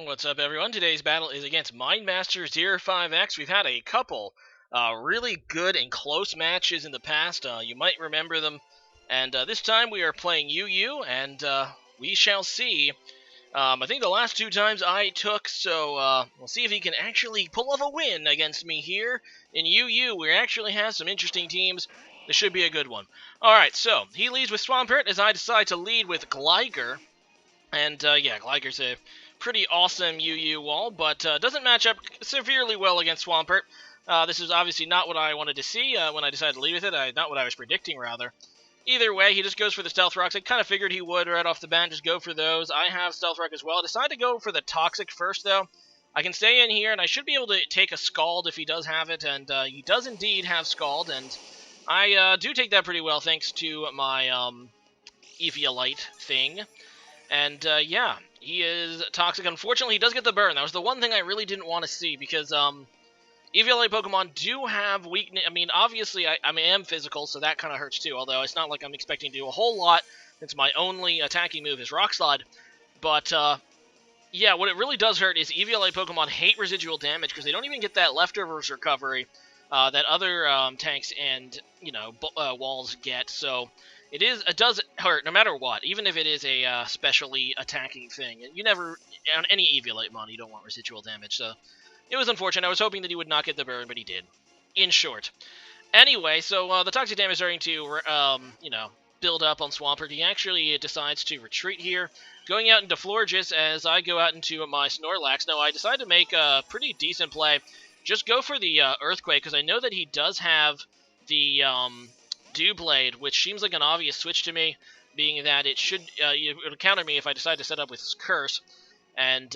What's up, everyone? Today's battle is against minemaster05x. We've had a couple really good and close matches in the past. You might remember them. And this time we are playing UU, and we shall see. I think the last two times I took, so we'll see if he can actually pull off a win against me here in UU. We actually have some interesting teams. This should be a good one. Alright, so he leads with Swampert as I decide to lead with Gligar. And, yeah, Gligar's a pretty awesome UU wall, but doesn't match up severely well against Swampert. This is obviously not what I wanted to see when I decided to lead with it. Not what I was predicting, rather. Either way, he just goes for the Stealth Rocks. I kind of figured he would right off the bat, just go for those. I have Stealth Rock as well. I decided to go for the Toxic first, though. I can stay in here, and I should be able to take a Scald if he does have it, and he does indeed have Scald, and I do take that pretty well thanks to my Eviolite thing. And, yeah, he is Toxic. Unfortunately, he does get the burn. That was the one thing I really didn't want to see, because, Eviolite Pokemon do have weakness. I mean, obviously, I am physical, so that kind of hurts, too. Although, it's not like I'm expecting to do a whole lot, since my only attacking move is Rock Slide. But, yeah, what it really does hurt is Eviolite Pokemon hate residual damage, because they don't even get that leftovers recovery that other tanks and, you know, walls get, so it does hurt no matter what, even if it is a specially attacking thing. You never, on any Eviolite mon, you don't want residual damage, so it was unfortunate. I was hoping that he would not get the burn, but he did, in short. Anyway, so the toxic damage is starting to, you know, build up on Swampert. He actually decides to retreat here, going out into Florges as I go out into my Snorlax. Now, I decided to make a pretty decent play. Just go for the Earthquake, because I know that he does have the Doublade, which seems like an obvious switch to me, being that it should it'll counter me if I decide to set up with Curse. And,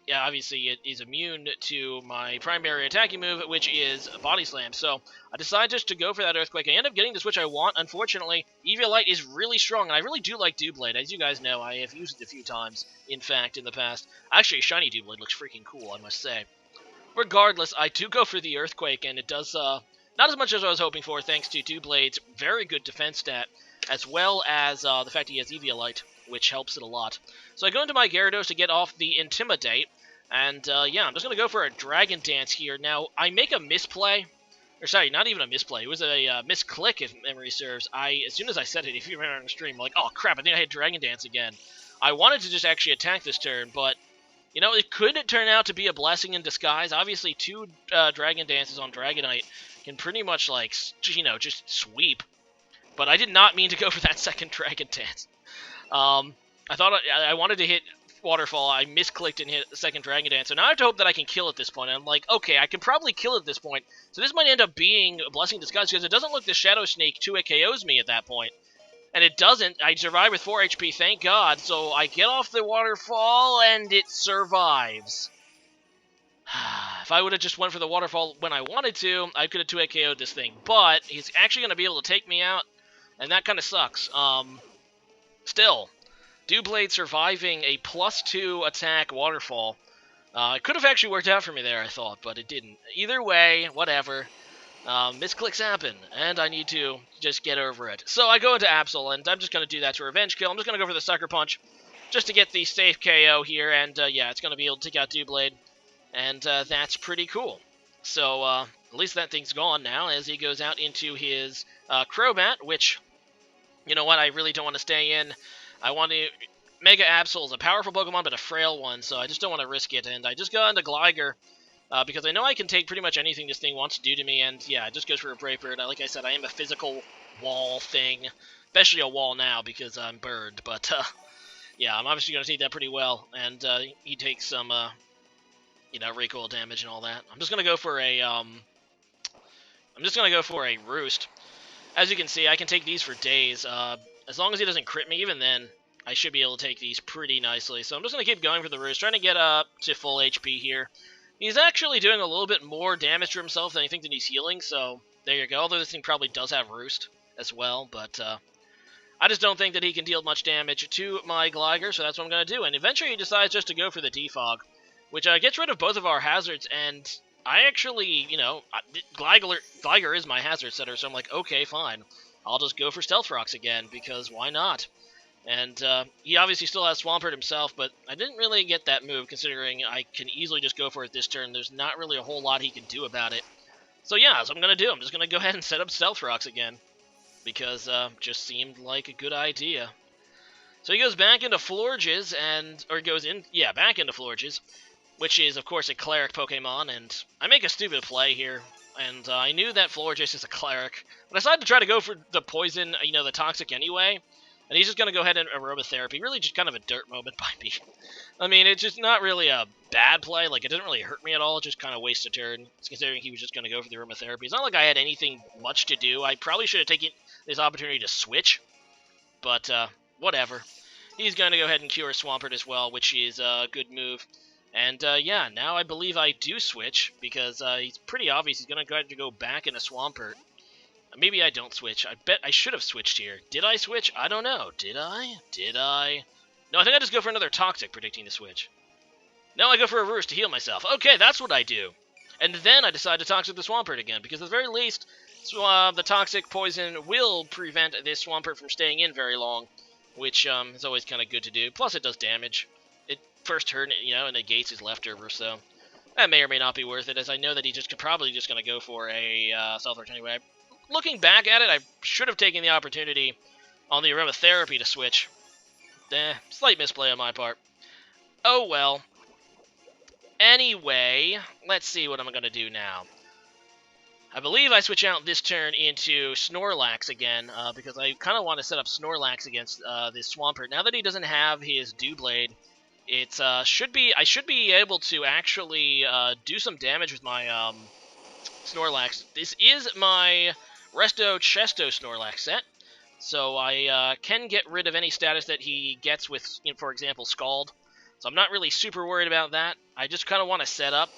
yeah, obviously it is immune to my primary attacking move, which is Body Slam. So I decide just to go for that Earthquake. I end up getting the switch I want. Unfortunately, Eviolite is really strong, and I really do like Doublade. As you guys know, I have used it a few times, in fact, in the past. Actually, Shiny Doublade looks freaking cool, I must say. Regardless, I do go for the Earthquake, and it does not as much as I was hoping for, thanks to Doublade's very good defense stat, as well as the fact he has Eviolite, which helps it a lot. So I go into my Gyarados to get off the Intimidate, and yeah, I'm just going to go for a Dragon Dance here. Now, I make a misplay, or sorry, not even a misplay, it was a misclick if memory serves. As soon as I said it, if you remember on the stream, I'm like, oh crap, I think I hit Dragon Dance again. I wanted to just actually attack this turn, but you know, it could turn out to be a blessing in disguise. Obviously, two Dragon Dances on Dragonite can pretty much, like, you know, just sweep. But I did not mean to go for that second Dragon Dance. I thought I wanted to hit Waterfall. I misclicked and hit the second Dragon Dance. So now I have to hope that I can kill at this point. And I'm like, okay, I can probably kill at this point. So this might end up being a blessing in disguise, because it doesn't look the Shadow Snake 2-hit KOs me at that point. And it doesn't. I survive with 4 HP, thank God. So I get off the waterfall, and it survives. If I would have just went for the waterfall when I wanted to, I could have 2-hit KO'd this thing. But he's actually going to be able to take me out, and that kind of sucks. Still, Doublade surviving a +2 attack waterfall. It could have actually worked out for me there, I thought, but it didn't. Either way, whatever. Misclicks happen, and I need to just get over it. So I go into Absol, and I'm just going to do that to revenge kill. I'm just going to go for the Sucker Punch, just to get the safe KO here, and yeah, it's going to be able to take out Doublade, and that's pretty cool. So at least that thing's gone now, as he goes out into his Crobat, which, you know what, I really don't want to stay in. I want to... Mega Absol is a powerful Pokemon, but a frail one, so I just don't want to risk it, and I just go into Gligar, because I know I can take pretty much anything this thing wants to do to me, and yeah, it just goes for a Brave Bird. Like I said, I am a physical wall thing, especially a wall now because I'm burned, but yeah, I'm obviously going to take that pretty well, and he takes some, you know, recoil damage and all that. I'm just going to go for a, Roost. As you can see, I can take these for days. As long as he doesn't crit me, even then, I should be able to take these pretty nicely. So I'm just going to keep going for the Roost, trying to get up to full HP here. He's actually doing a little bit more damage to himself than I think that he's healing, so there you go. Although this thing probably does have Roost as well, but I just don't think that he can deal much damage to my Gligar, so that's what I'm going to do. And eventually he decides just to go for the Defog, which gets rid of both of our hazards, and I actually, you know, Gligar is my hazard setter, so I'm like, okay, fine. I'll just go for Stealth Rocks again, because why not? And he obviously still has Swampert himself, but I didn't really get that move considering I can easily just go for it this turn. There's not really a whole lot he can do about it. So yeah, that's what I'm going to do. I'm just going to go ahead and set up Stealth Rocks again because just seemed like a good idea. So he goes back into Florges, back into Florges, which is, of course, a Cleric Pokemon, and I make a stupid play here, and I knew that Florges is a Cleric, but I decided to try to go for the Poison, the Toxic anyway, and he's just going to go ahead and Aromatherapy. Really just kind of a dirt moment by me. I mean, it's just not really a bad play. Like, it didn't really hurt me at all. It just kind of wasted a turn, considering he was just going to go for the Aromatherapy. It's not like I had anything much to do. I probably should have taken this opportunity to switch, but whatever. He's going to go ahead and cure Swampert as well, which is a good move. And yeah, now I believe I do switch, because he's pretty obvious he's going to go back into Swampert. Maybe I don't switch. I bet I should have switched here. Did I switch? I don't know. Did I? No, I think I just go for another Toxic, predicting the switch. No, I go for a Roost to heal myself. Okay, that's what I do. And then I decide to Toxic the Swampert again, because at the very least, the Toxic Poison will prevent this Swampert from staying in very long, which is always kind of good to do. Plus, it does damage. It first turn, and negates his leftover, so that may or may not be worth it, as I know that he's probably just going to go for a Stealth anyway. Looking back at it, I should have taken the opportunity on the Aromatherapy to switch. Slight misplay on my part. Oh well. Anyway, let's see what I'm going to do now. I believe I switch out this turn into Snorlax again, because I kind of want to set up Snorlax against this Swampert. Now that he doesn't have his Doublade, I should be able to actually do some damage with my Snorlax. This is my Resto Chesto Snorlax set, so I can get rid of any status that he gets with, for example, Scald. So I'm not really super worried about that. I just kind of want to set up.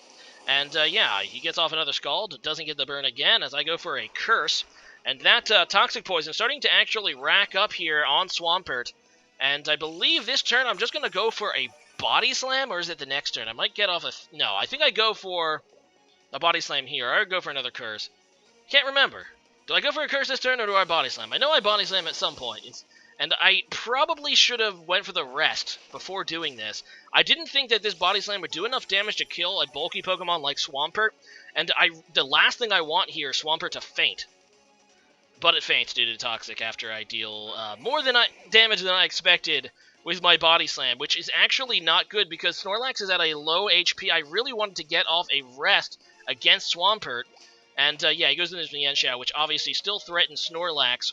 And yeah, he gets off another Scald, doesn't get the burn again, as I go for a Curse. And that Toxic Poison starting to actually rack up here on Swampert. And I believe this turn I'm just going to go for a Body Slam, or is it the next turn? I might get off no, I think I go for a Body Slam here, or I go for another Curse. Can't remember. Do I go for a Curse this turn, or do I Body Slam? I know I Body Slam at some point. And I probably should have went for the rest before doing this. I didn't think that this Body Slam would do enough damage to kill a bulky Pokemon like Swampert, and the last thing I want here is Swampert to faint. But it faints due to Toxic after I deal more damage than I expected with my Body Slam, which is actually not good because Snorlax is at a low HP. I really wanted to get off a rest against Swampert, and yeah, he goes into his Mienshao, which obviously still threatens Snorlax.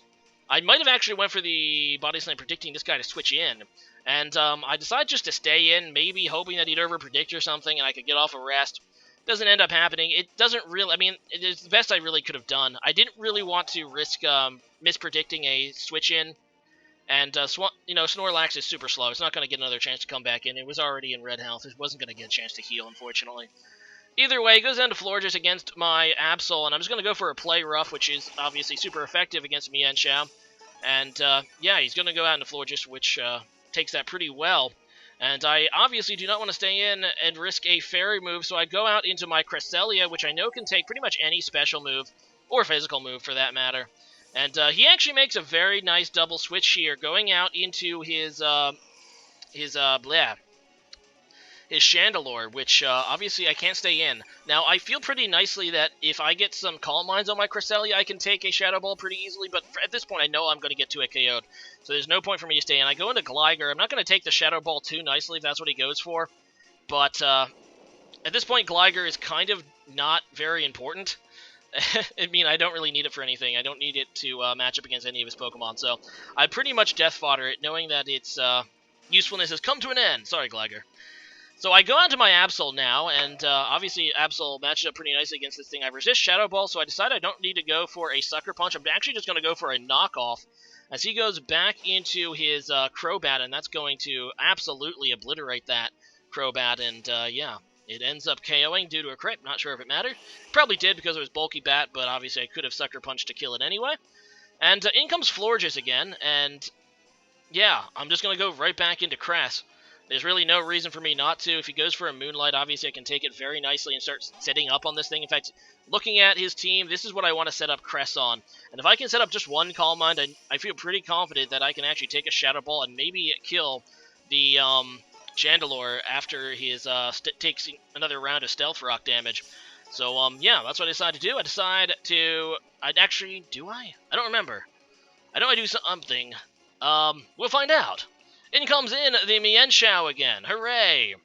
I might have actually went for the Body Slam predicting this guy to switch in, and I decided just to stay in, maybe hoping that he'd over-predict or something and I could get off a rest. Doesn't end up happening. It doesn't really, I mean, it's the best I really could have done. I didn't really want to risk mispredicting a switch in, and Snorlax is super slow. It's not going to get another chance to come back in. It was already in red health. It wasn't going to get a chance to heal, unfortunately. Either way, it goes down to Florges against my Absol, and I'm just going to go for a Play Rough, which is obviously super effective against Mienshao. And, yeah, he's going to go out into Florges, which takes that pretty well. And I obviously do not want to stay in and risk a Fairy move, so I go out into my Cresselia, which I know can take pretty much any special move, or physical move for that matter. And he actually makes a very nice double switch here, going out into his Chandelure, which obviously I can't stay in. Now, I feel pretty nicely that if I get some Calm Minds on my Cresselia, I can take a Shadow Ball pretty easily, but at this point I know I'm going to get 2-hit KO'd, so there's no point for me to stay in. I go into Gligar. I'm not going to take the Shadow Ball too nicely if that's what he goes for, but at this point Gligar is kind of not very important. I mean, I don't really need it for anything. I don't need it to match up against any of his Pokemon, so I pretty much Death Fodder it, knowing that its usefulness has come to an end. Sorry, Gligar. So I go on to my Absol now, and obviously Absol matches up pretty nicely against this thing. I resist Shadow Ball, so I decide I don't need to go for a Sucker Punch. I'm actually just going to go for a knockoff, as he goes back into his Crobat, and that's going to absolutely obliterate that Crobat, and yeah, it ends up KOing due to a crit. Not sure if it mattered. Probably did because it was bulky bat, but obviously I could have Sucker Punched to kill it anyway. And in comes Florges again, and yeah, I'm just going to go right back into Cress. There's really no reason for me not to. If he goes for a Moonlight, obviously I can take it very nicely and start setting up on this thing. In fact, looking at his team, this is what I want to set up Cress on. And if I can set up just one Calm Mind, I feel pretty confident that I can actually take a Shadow Ball and maybe kill the Chandelure after his takes another round of Stealth Rock damage. So, yeah, that's what I decided to do. I'd actually, do I? I don't remember. I know I do something. We'll find out. In comes in the Mienshao again. Hooray!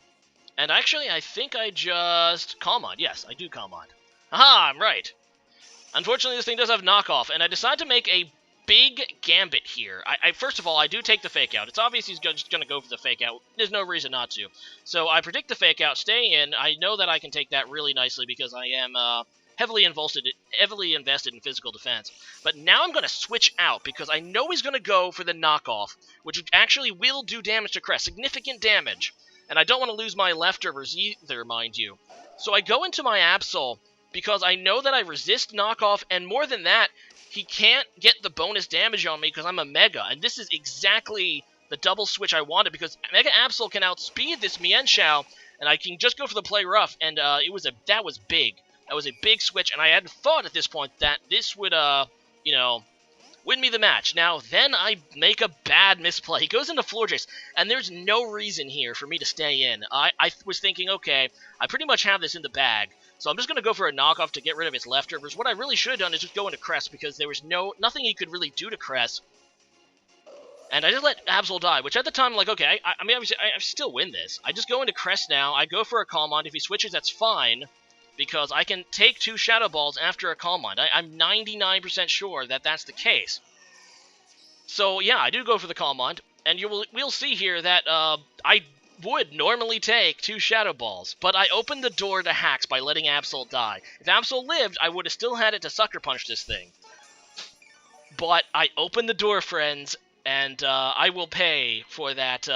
And actually, I think I just Calm Mind. Yes, I do Calm Mind. Aha, I'm right. Unfortunately, this thing does have knockoff, and I decide to make a big gambit here. First of all, I do take the fake out. It's obvious he's just going to go for the fake out. There's no reason not to. So I predict the fake out, stay in. I know that I can take that really nicely because I am heavily invested in physical defense. But now I'm going to switch out because I know he's going to go for the knockoff, which actually will do damage to Cress, significant damage. And I don't want to lose my leftovers either, mind you. So I go into my Absol because I know that I resist knockoff, and more than that, he can't get the bonus damage on me because I'm a Mega. And this is exactly the double switch I wanted because Mega Absol can outspeed this Mienshao, and I can just go for the play rough, and that was big. That was a big switch, and I had thought at this point that this would, win me the match. Now, then I make a bad misplay. He goes into Floor Chase, and there's no reason here for me to stay in. I was thinking, okay, I pretty much have this in the bag, so I'm just going to go for a knockoff to get rid of its leftovers. What I really should have done is just go into Cress, because there was nothing he could really do to Cress. And I just let Absol die, which at the time, like, okay, I mean, obviously, I still win this. I just go into Cress now, I go for a Calm Mind. If he switches, that's fine, because I can take 2 Shadow Balls after a Calm Mind. I'm 99% sure that that's the case. So, yeah, I do go for the Calm Mind, and we'll see here that I would normally take 2 Shadow Balls, but I opened the door to hacks by letting Absol die. If Absol lived, I would have still had it to Sucker Punch this thing. But I opened the door, friends, and I will pay for that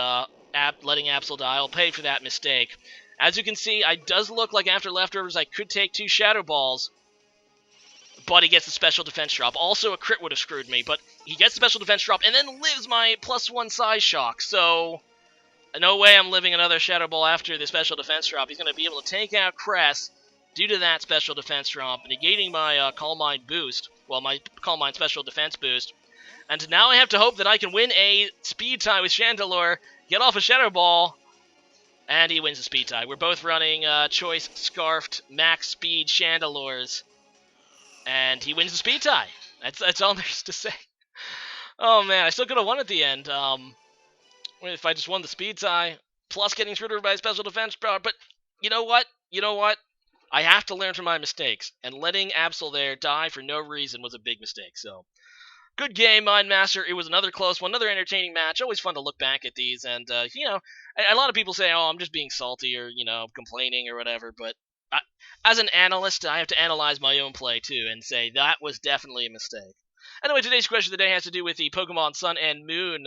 letting Absol die. I'll pay for that mistake. As you can see, it does look like after leftovers I could take 2 Shadow Balls, but he gets the special defense drop. Also, a crit would have screwed me, but he gets the special defense drop and then lives my +1 size shock, so no way I'm living another Shadow Ball after the special defense drop. He's going to be able to take out Cress due to that special defense drop, negating my Calm Mind boost, well, my Calm Mind special defense boost. And now I have to hope that I can win a speed tie with Chandelure, get off a Shadow Ball, and he wins the speed tie. We're both running choice scarfed max speed Chandelures, and he wins the speed tie. That's all there's to say. Oh man, I still could have won at the end. If I just won the speed tie, plus getting screwed over by a special defense drop. But you know what? I have to learn from my mistakes, and letting Absol there die for no reason was a big mistake. So, good game, Mindmaster. It was another close one, another entertaining match. Always fun to look back at these, and a lot of people say, "Oh, I'm just being salty," or complaining or whatever. But as an analyst, I have to analyze my own play too, and say that was definitely a mistake. Anyway, today's question of the day has to do with the Pokemon Sun and Moon.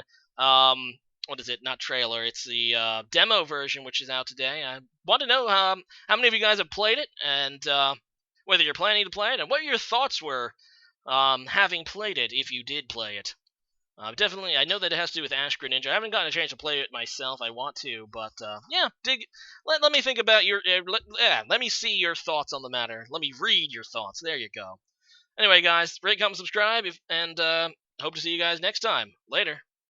What is it? Not trailer. It's the demo version, which is out today. I want to know how many of you guys have played it, and whether you're planning to play it, and what your thoughts were having played it, if you did play it. Definitely, I know that it has to do with Ash Greninja. I haven't gotten a chance to play it myself. I want to, but yeah, let me think about let me see your thoughts on the matter. Let me read your thoughts. There you go. Anyway, guys, rate, comment, subscribe, and hope to see you guys next time. Later.